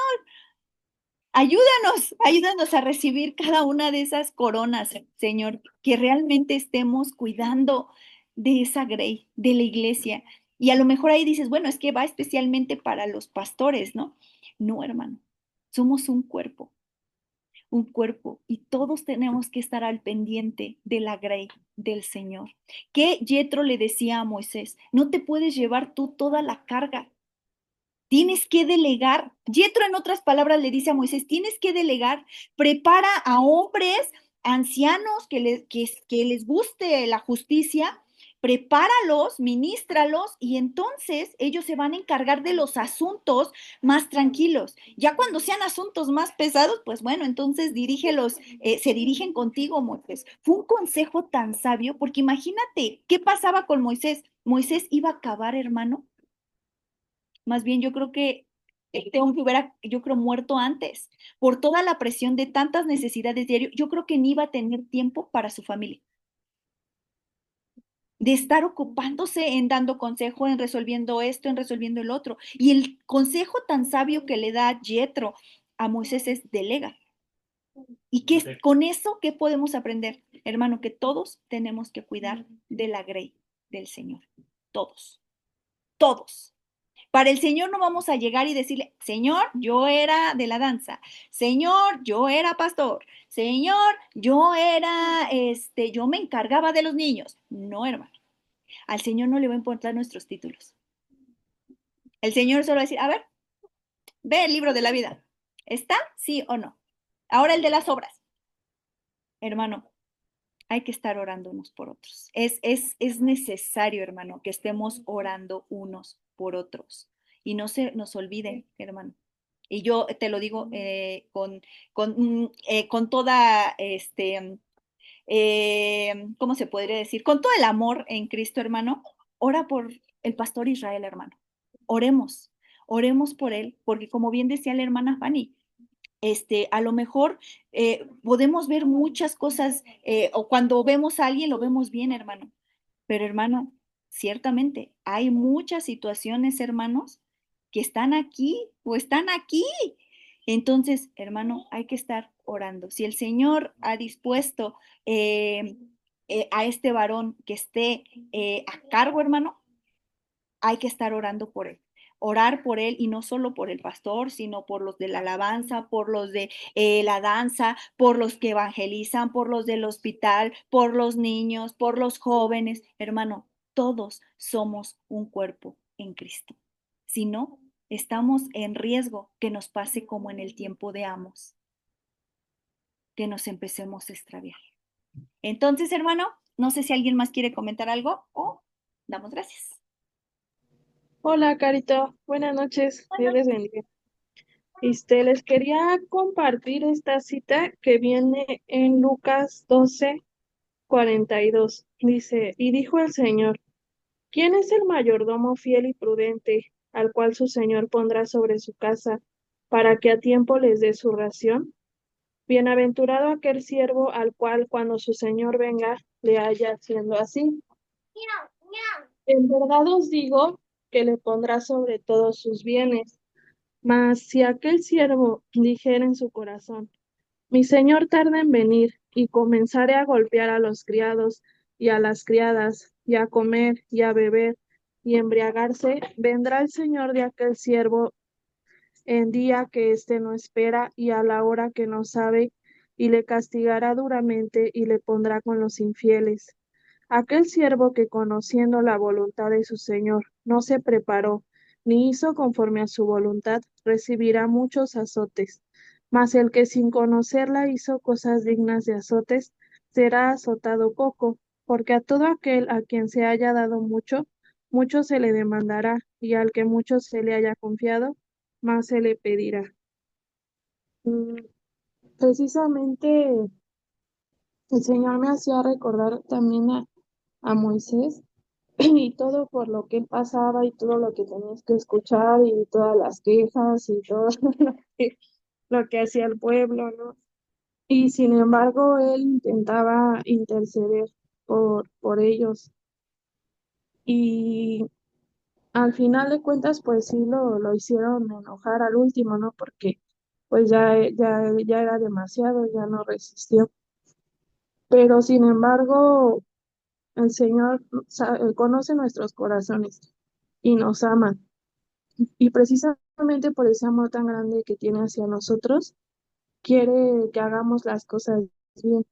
ayúdanos a recibir cada una de esas coronas, Señor, que realmente estemos cuidando de esa grey, de la iglesia. Y a lo mejor ahí dices, bueno, es que va especialmente para los pastores, ¿no? No, hermano, somos un cuerpo y todos tenemos que estar al pendiente de la grey del Señor. Que Yetro le decía a Moisés, no te puedes llevar tú toda la carga. Tienes que delegar. Yetro, en otras palabras, le dice a Moisés, tienes que delegar, prepara a hombres ancianos que les guste la justicia, prepáralos, ministralos y entonces ellos se van a encargar de los asuntos más tranquilos. Ya cuando sean asuntos más pesados, pues bueno, entonces dirígelos, se dirigen contigo, Moisés. Fue un consejo tan sabio, porque imagínate qué pasaba con Moisés. Moisés iba a acabar, hermano. Más bien yo creo que este hombre hubiera, yo creo, muerto antes por toda la presión de tantas necesidades diarias. Yo creo que ni iba a tener tiempo para su familia, de estar ocupándose en dando consejo, en resolviendo esto, en resolviendo el otro. Y el consejo tan sabio que le da Yetro a Moisés es delega. ¿Y qué, con eso qué podemos aprender? Hermano, que todos tenemos que cuidar de la grey del Señor. Todos, todos. Para el Señor no vamos a llegar y decirle, Señor, yo era de la danza, Señor, yo era pastor, Señor, yo me encargaba de los niños. No, hermano, al Señor no le va a importar nuestros títulos. El Señor solo va a decir, a ver, ve el libro de la vida. ¿Está? Sí o no. Ahora el de las obras. Hermano, hay que estar orando unos por otros. Es necesario, hermano, que estemos orando unos por otros. Y no se nos olviden, hermano. Y yo te lo digo con toda, ¿cómo se podría decir? Con todo el amor en Cristo, hermano. Ora por el pastor Israel, hermano. Oremos, oremos por él, porque como bien decía la hermana Fanny, a lo mejor podemos ver muchas cosas, o cuando vemos a alguien lo vemos bien, hermano. Pero hermano, ciertamente hay muchas situaciones, hermanos, que están aquí o están aquí. Entonces, hermano, hay que estar orando. Si el Señor ha dispuesto a este varón que esté a cargo, hermano, hay que estar orando por él. Orar por él y no solo por el pastor, sino por los de la alabanza, por los de la danza, por los que evangelizan, por los del hospital, por los niños, por los jóvenes. Hermano, todos somos un cuerpo en Cristo. Si no, estamos en riesgo que nos pase como en el tiempo de Amos, que nos empecemos a extraviar. Entonces, hermano, no sé si alguien más quiere comentar algo o damos gracias. Hola, Carito. Buenas noches. Dios les bendiga. Les quería compartir esta cita que viene en Lucas 12:42. Dice, y dijo el Señor, ¿quién es el mayordomo fiel y prudente, al cual su Señor pondrá sobre su casa, para que a tiempo les dé su ración? Bienaventurado aquel siervo al cual cuando su Señor venga le haya haciendo así. En verdad os digo que le pondrá sobre todos sus bienes. Mas si aquel siervo dijera en su corazón, mi señor tarda en venir, y comenzare a golpear a los criados y a las criadas, y a comer y a beber, y embriagarse, vendrá el señor de aquel siervo en día que éste no espera y a la hora que no sabe, y le castigará duramente y le pondrá con los infieles. Aquel siervo que conociendo la voluntad de su señor no se preparó, ni hizo conforme a su voluntad, recibirá muchos azotes. Mas el que sin conocerla hizo cosas dignas de azotes, será azotado poco, porque a todo aquel a quien se haya dado mucho, mucho se le demandará, y al que mucho se le haya confiado, más se le pedirá. Mm, Precisamente el Señor me hacía recordar también a Moisés y todo por lo que él pasaba y todo lo que tenías que escuchar y todas las quejas y todo lo que hacía el pueblo, ¿no? Y sin embargo, él intentaba interceder por ellos. Y al final de cuentas, pues sí lo hicieron enojar al último, ¿no? Porque pues ya era demasiado, ya no resistió. Pero sin embargo, el Señor conoce nuestros corazones y nos ama. Y precisamente por ese amor tan grande que tiene hacia nosotros, quiere que hagamos las cosas bien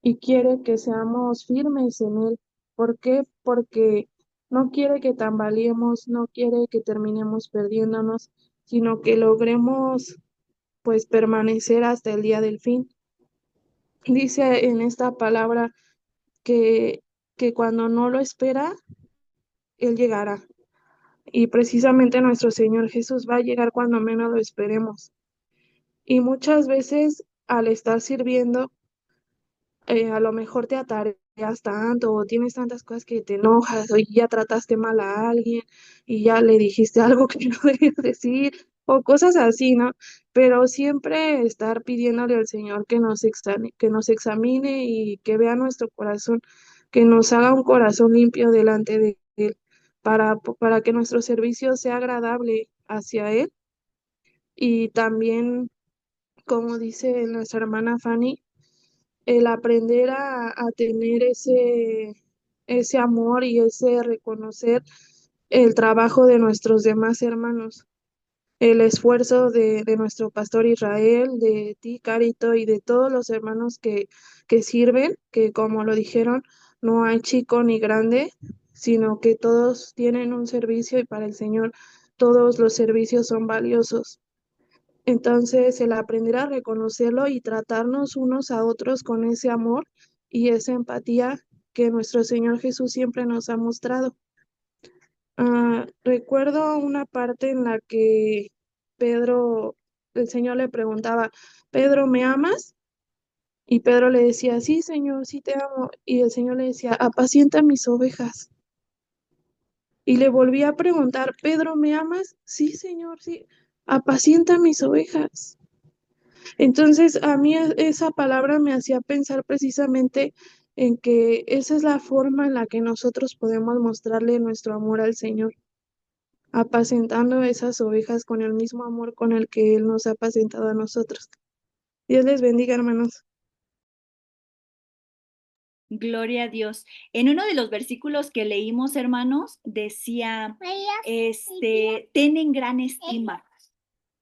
y quiere que seamos firmes en Él. ¿Por qué? Porque no quiere que tambaleemos, no quiere que terminemos perdiéndonos, sino que logremos pues permanecer hasta el día del fin. Dice en esta palabra que, que cuando no lo espera, Él llegará. Y precisamente nuestro Señor Jesús va a llegar cuando menos lo esperemos. Y muchas veces al estar sirviendo, a lo mejor te atareas tanto o tienes tantas cosas que te enojas o ya trataste mal a alguien y ya le dijiste algo que no debías decir o cosas así, ¿no? Pero siempre estar pidiéndole al Señor que nos examine y que vea nuestro corazón, que nos haga un corazón limpio delante de Él para que nuestro servicio sea agradable hacia Él. Y también, como dice nuestra hermana Fanny, el aprender a tener ese amor y ese reconocer el trabajo de nuestros demás hermanos, el esfuerzo de nuestro pastor Israel, de ti, Carito, y de todos los hermanos que sirven, que como lo dijeron, no hay chico ni grande, sino que todos tienen un servicio y para el Señor todos los servicios son valiosos. Entonces, el aprender a reconocerlo y tratarnos unos a otros con ese amor y esa empatía que nuestro Señor Jesús siempre nos ha mostrado. Recuerdo una parte en la que Pedro, el Señor le preguntaba, Pedro, ¿me amas? Y Pedro le decía, sí, Señor, sí te amo. Y el Señor le decía, apacienta mis ovejas. Y le volvía a preguntar, Pedro, ¿me amas? Sí, Señor, sí, apacienta mis ovejas. Entonces, a mí esa palabra me hacía pensar precisamente en que esa es la forma en la que nosotros podemos mostrarle nuestro amor al Señor, apacentando esas ovejas con el mismo amor con el que Él nos ha apacentado a nosotros. Dios les bendiga, hermanos. Gloria a Dios. En uno de los versículos que leímos, hermanos, decía, ten en gran estima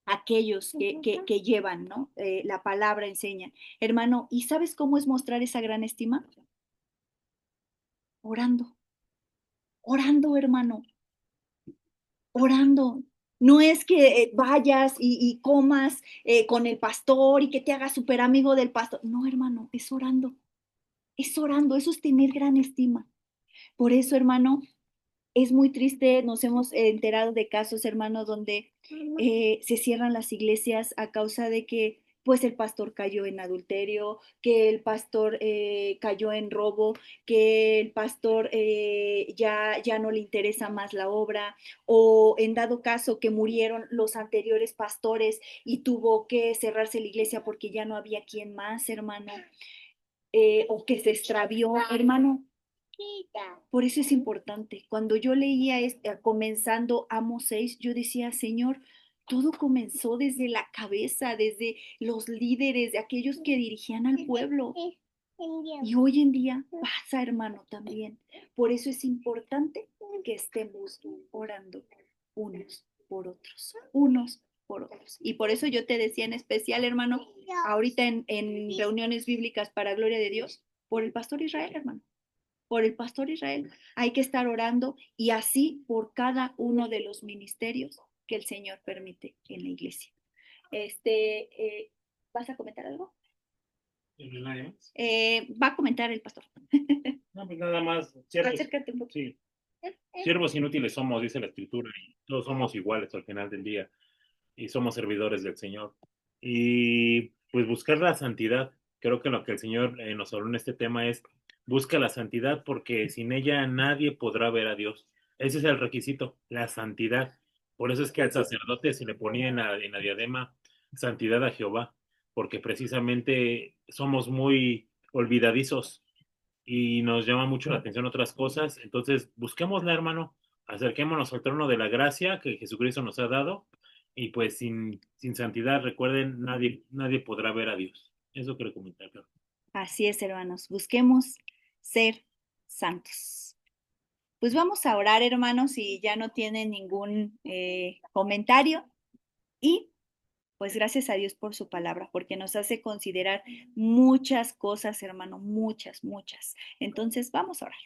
aquellos que llevan, ¿no? La palabra enseña. Hermano, ¿y sabes cómo es mostrar esa gran estima? Orando, orando, hermano, orando. No es que vayas y comas con el pastor y que te hagas súper amigo del pastor. No, hermano, es orando, eso es tener gran estima. Por eso, hermano, Es muy triste, nos hemos enterado de casos, hermanos, donde se cierran las iglesias a causa de que pues el pastor cayó en adulterio, que el pastor cayó en robo, que el pastor ya no le interesa más la obra, o en dado caso que murieron los anteriores pastores y tuvo que cerrarse la iglesia porque ya no había quien más, hermano, o que se extravió, hermano. Por eso es importante. Cuando yo leía comenzando Amos 6, yo decía, Señor, todo comenzó desde la cabeza, desde los líderes, de aquellos que dirigían al pueblo. Y hoy en día pasa, hermano, también. Por eso es importante que estemos orando unos por otros, unos por otros. Y por eso yo te decía en especial, hermano, ahorita en reuniones bíblicas para gloria de Dios, por el pastor Israel, hermano, por el pastor Israel. Hay que estar orando y así por cada uno de los ministerios que el Señor permite en la iglesia. ¿Vas a comentar algo? Va a comentar el pastor. No, pues nada más, siervos, Acércate un poco. sí, siervos inútiles somos, dice la escritura, y todos somos iguales al final del día, y somos servidores del Señor. Y pues buscar la santidad, creo que lo que el Señor nos habló en este tema es, busca la santidad porque sin ella nadie podrá ver a Dios. Ese es el requisito, la santidad. Por eso es que al sacerdote se le ponía en la diadema santidad a Jehová, porque precisamente somos muy olvidadizos y nos llama mucho la atención otras cosas. Entonces, busquémosla, hermano, acerquémonos al trono de la gracia que Jesucristo nos ha dado y pues sin santidad, recuerden, nadie podrá ver a Dios. Eso quiero comentar, claro. Así es, hermanos, busquemos ser santos. Pues vamos a orar, hermanos, si ya no tienen ningún comentario. Y pues gracias a Dios por su palabra, porque nos hace considerar muchas cosas, hermano, muchas, muchas. Entonces, vamos a orar.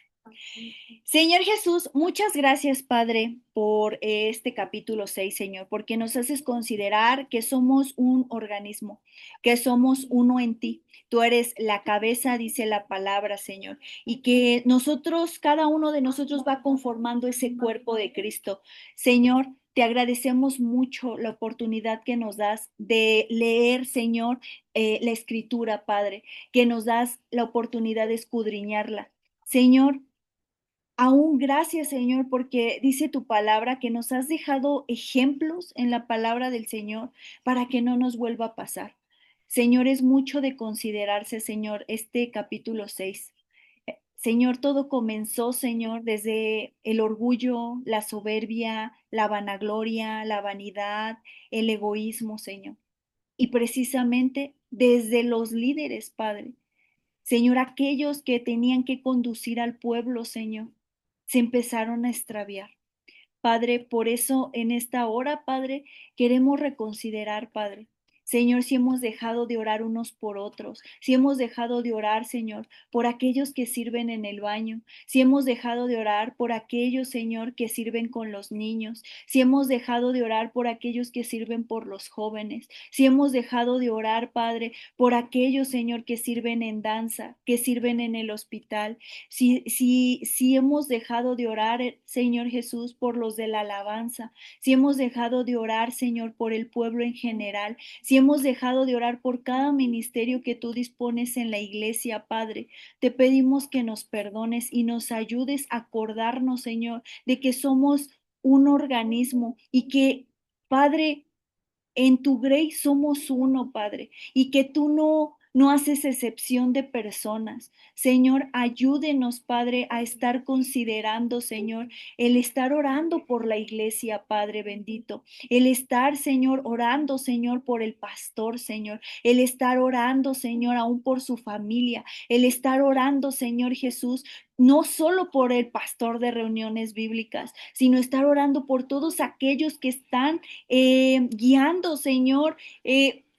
Señor Jesús, muchas gracias, Padre, por este capítulo 6, Señor, porque nos haces considerar que somos un organismo, que somos uno en ti. Tú eres la cabeza, dice la palabra, Señor, y que nosotros, cada uno de nosotros va conformando ese cuerpo de Cristo. Señor, te agradecemos mucho la oportunidad que nos das de leer, Señor, la escritura, Padre, que nos das la oportunidad de escudriñarla. Señor, aún gracias, Señor, porque dice tu palabra que nos has dejado ejemplos en la palabra del Señor para que no nos vuelva a pasar. Señor, es mucho de considerarse, Señor, este capítulo 6. Señor, todo comenzó, Señor, desde el orgullo, la soberbia, la vanagloria, la vanidad, el egoísmo, Señor. Y precisamente desde los líderes, Padre. Señor, aquellos que tenían que conducir al pueblo, Señor, se empezaron a extraviar. Padre, por eso en esta hora, Padre, queremos reconsiderar, Padre. Señor, si hemos dejado de orar unos por otros, si hemos dejado de orar, Señor, por aquellos que sirven en el baño, si hemos dejado de orar por aquellos, Señor, que sirven con los niños, si hemos dejado de orar por aquellos que sirven por los jóvenes, si hemos dejado de orar, Padre, por aquellos, Señor, que sirven en danza, que sirven en el hospital, si hemos dejado de orar, Señor Jesús, por los de la alabanza, si hemos dejado de orar, Señor, por el pueblo en general, si hemos dejado de orar por cada ministerio que tú dispones en la iglesia, Padre, te pedimos que nos perdones y nos ayudes a acordarnos, Señor, de que somos un organismo y que, Padre, en tu grace somos uno, Padre, y que tú no haces excepción de personas. Señor, ayúdenos, Padre, a estar considerando, Señor, el estar orando por la iglesia, Padre bendito. El estar, Señor, orando, Señor, por el pastor, Señor. El estar orando, Señor, aún por su familia. El estar orando, Señor Jesús, no solo por el pastor de reuniones bíblicas, sino estar orando por todos aquellos que están guiando, Señor,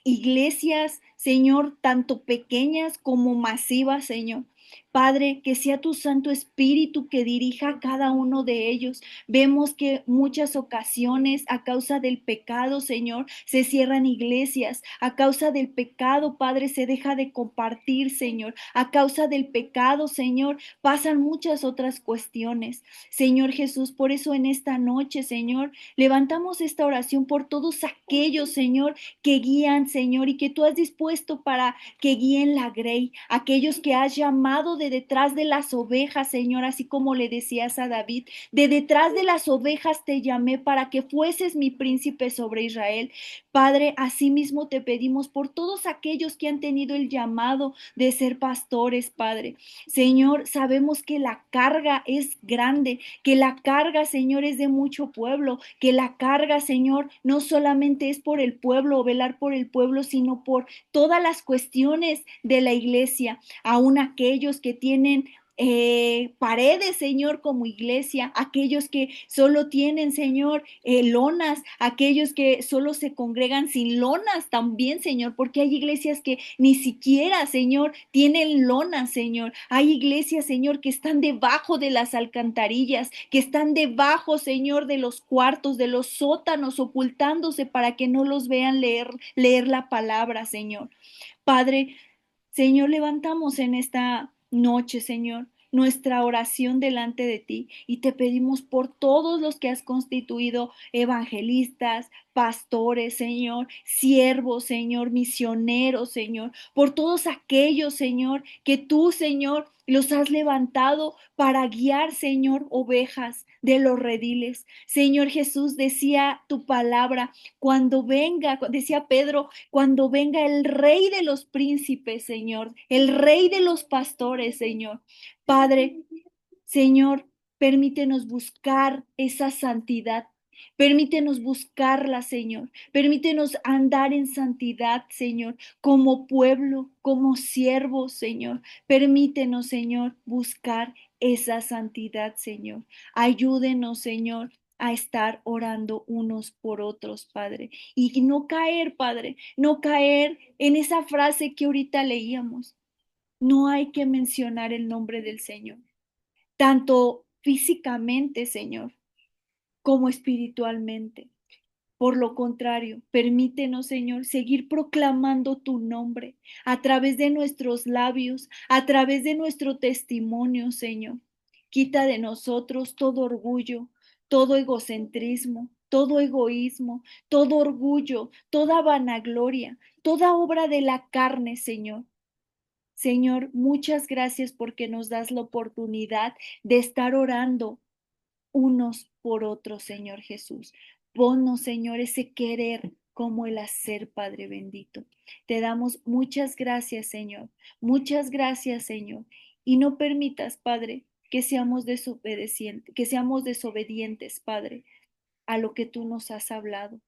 iglesias, Señor, tanto pequeñas como masivas, Señor. Padre, que sea tu Santo Espíritu que dirija a cada uno de ellos. Vemos que muchas ocasiones a causa del pecado, Señor, se cierran iglesias. A causa del pecado, Padre, se deja de compartir, Señor. A causa del pecado, Señor, pasan muchas otras cuestiones. Señor Jesús, por eso en esta noche, Señor, levantamos esta oración por todos aquellos, Señor, que guían, Señor, y que tú has dispuesto para que guíen la grey, aquellos que has llamado de detrás de las ovejas, Señor, así como le decías a David, de detrás de las ovejas te llamé para que fueses mi príncipe sobre Israel. Padre, asimismo te pedimos por todos aquellos que han tenido el llamado de ser pastores, Padre. Señor, sabemos que la carga es grande, que la carga, Señor, es de mucho pueblo, que la carga, Señor, no solamente es por el pueblo o velar por el pueblo, sino por todas las cuestiones de la iglesia, aún aquellos que tienen paredes, Señor, como iglesia, aquellos que solo tienen, Señor, lonas, aquellos que solo se congregan sin lonas también, Señor, porque hay iglesias que ni siquiera, Señor, tienen lonas, Señor. Hay iglesias, Señor, que están debajo de las alcantarillas, que están debajo, Señor, de los cuartos, de los sótanos, ocultándose para que no los vean leer la palabra, Señor. Padre, Señor, levantamos en esta noche, Señor, nuestra oración delante de ti y te pedimos por todos los que has constituido evangelistas, pastores, Señor, siervos, Señor, misioneros, Señor, por todos aquellos, Señor, que tú, Señor, los has levantado para guiar, Señor, ovejas de los rediles. Señor Jesús, decía tu palabra, cuando venga, decía Pedro, cuando venga el Rey de los príncipes, Señor, el Rey de los pastores, Señor. Padre, Señor, permítenos buscar esa santidad. Permítenos buscarla, Señor. Permítenos andar en santidad, Señor, como pueblo, como siervos, Señor. Permítenos, Señor, buscar esa santidad, Señor. Ayúdenos, Señor, a estar orando unos por otros, Padre. Y no caer, Padre, no caer en esa frase que ahorita leíamos. No hay que mencionar el nombre del Señor, tanto físicamente, Señor, como espiritualmente. Por lo contrario, permítenos, Señor, seguir proclamando tu nombre a través de nuestros labios, a través de nuestro testimonio, Señor. Quita de nosotros todo orgullo, todo egocentrismo, todo egoísmo, todo orgullo, toda vanagloria, toda obra de la carne, Señor. Señor, muchas gracias porque nos das la oportunidad de estar orando unos por otros, Señor Jesús. Ponnos, Señor, ese querer como el hacer, Padre bendito. Te damos muchas gracias, Señor. Muchas gracias, Señor. Y no permitas, Padre, que seamos desobedientes, Padre, a lo que tú nos has hablado.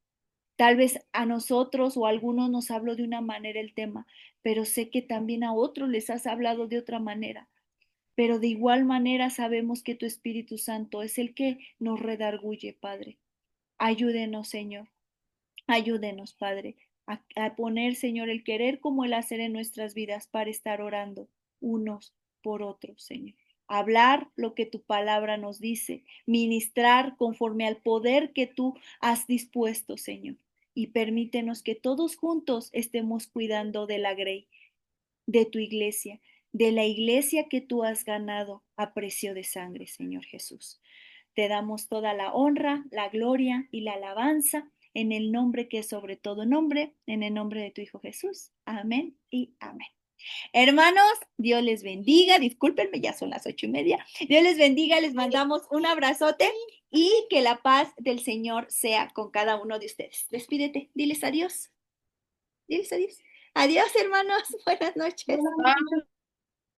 Tal vez a nosotros o a algunos nos habló de una manera el tema, pero sé que también a otros les has hablado de otra manera. Pero de igual manera sabemos que tu Espíritu Santo es el que nos redarguye, Padre. Ayúdenos, Señor. Ayúdenos, Padre, a poner, Señor, el querer como el hacer en nuestras vidas para estar orando unos por otros, Señor. Hablar lo que tu palabra nos dice, ministrar conforme al poder que tú has dispuesto, Señor. Y permítenos que todos juntos estemos cuidando de la grey, de tu iglesia, de la iglesia que tú has ganado a precio de sangre, Señor Jesús. Te damos toda la honra, la gloria y la alabanza en el nombre que es sobre todo nombre, en el nombre de tu Hijo Jesús. Amén y amén. Hermanos, Dios les bendiga. Discúlpenme, ya son las 8:30. Dios les bendiga, les mandamos un abrazote y que la paz del Señor sea con cada uno de ustedes. Despídete, diles adiós. Diles adiós. Adiós, hermanos. Buenas noches.